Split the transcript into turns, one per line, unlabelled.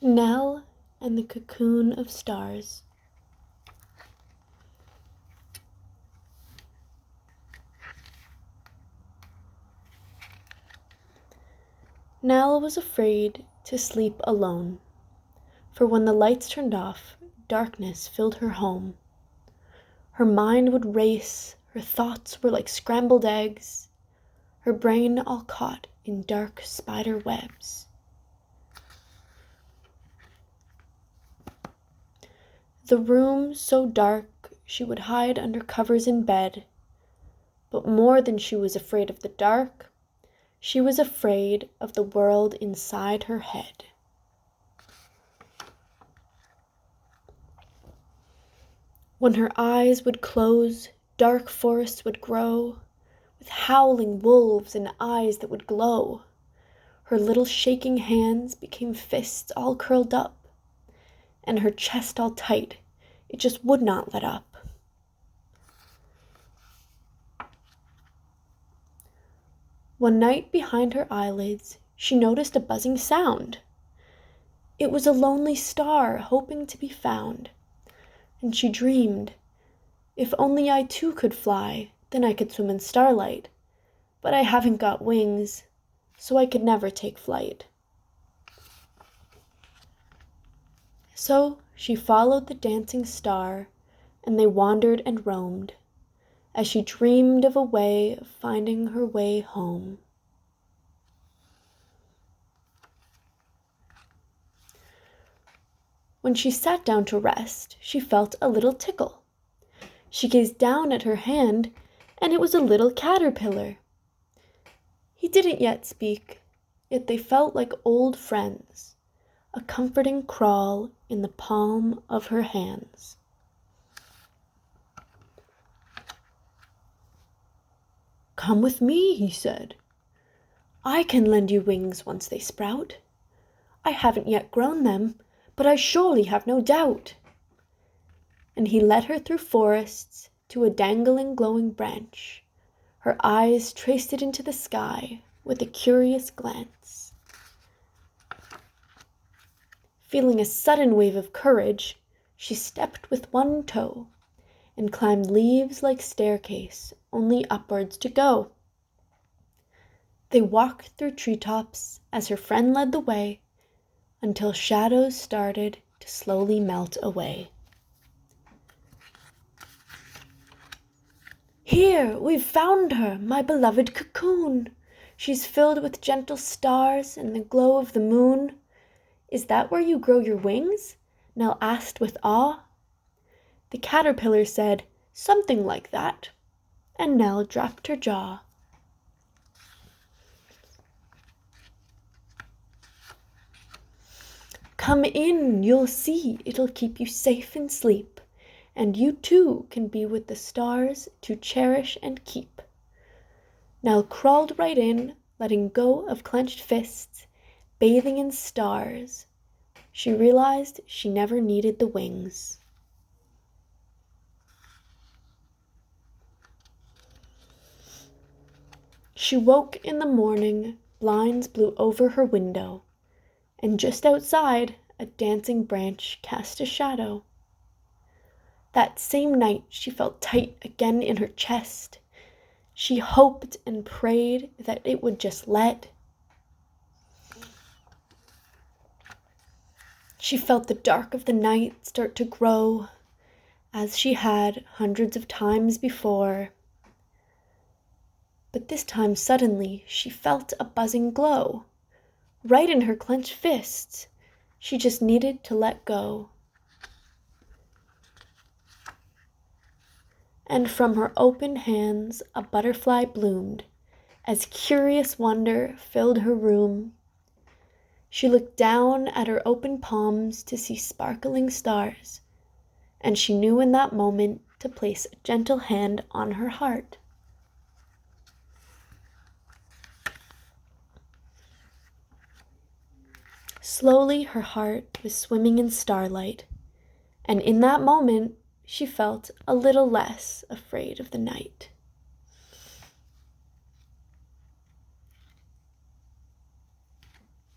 Nell and the Cocoon of Stars. Nell was afraid to sleep alone, for when the lights turned off, darkness filled her home. Her mind would race, her thoughts were like scrambled eggs, her brain all caught in dark spider webs. The room so dark she would hide under covers in bed, but more than she was afraid of the dark, she was afraid of the world inside her head. When her eyes would close, dark forests would grow, with howling wolves and eyes that would glow. Her little shaking hands became fists all curled up, and her chest all tight, it just would not let up. One night behind her eyelids, she noticed a buzzing sound. It was a lonely star hoping to be found. And she dreamed, if only I too could fly, then I could swim in starlight. But I haven't got wings, so I could never take flight. So she followed the dancing star, and they wandered and roamed, as she dreamed of a way of finding her way home. When she sat down to rest, she felt a little tickle. She gazed down at her hand, and it was a little caterpillar. He didn't yet speak, yet they felt like old friends, a comforting crawl in the palm of her hands. "Come with me," he said. "I can lend you wings once they sprout. I haven't yet grown them, but I surely have no doubt." And he led her through forests to a dangling glowing branch. Her eyes traced it into the sky with a curious glance. Feeling a sudden wave of courage, she stepped with one toe and climbed leaves like staircase, only upwards to go. They walked through treetops as her friend led the way, until shadows started to slowly melt away. "Here, we've found her, my beloved Cocoon. She's filled with gentle stars and the glow of the moon." "Is that where you grow your wings?" Nell asked with awe. The caterpillar said, "Something like that," and Nell dropped her jaw. "Come in, you'll see, it'll keep you safe in sleep, and you too can be with the stars to cherish and keep." Nell crawled right in, letting go of clenched fists, bathing in stars. She realized she never needed the wings. She woke in the morning, blinds blew over her window, and just outside, a dancing branch cast a shadow. That same night, she felt tight again in her chest. She hoped and prayed that it would just let. She felt the dark of the night start to grow, as she had hundreds of times before. But this time suddenly she felt a buzzing glow, right in her clenched fists. She just needed to let go. And from her open hands a butterfly bloomed, as curious wonder filled her room. She looked down at her open palms to see sparkling stars, and she knew in that moment to place a gentle hand on her heart. Slowly her heart was swimming in starlight, and in that moment she felt a little less afraid of the night.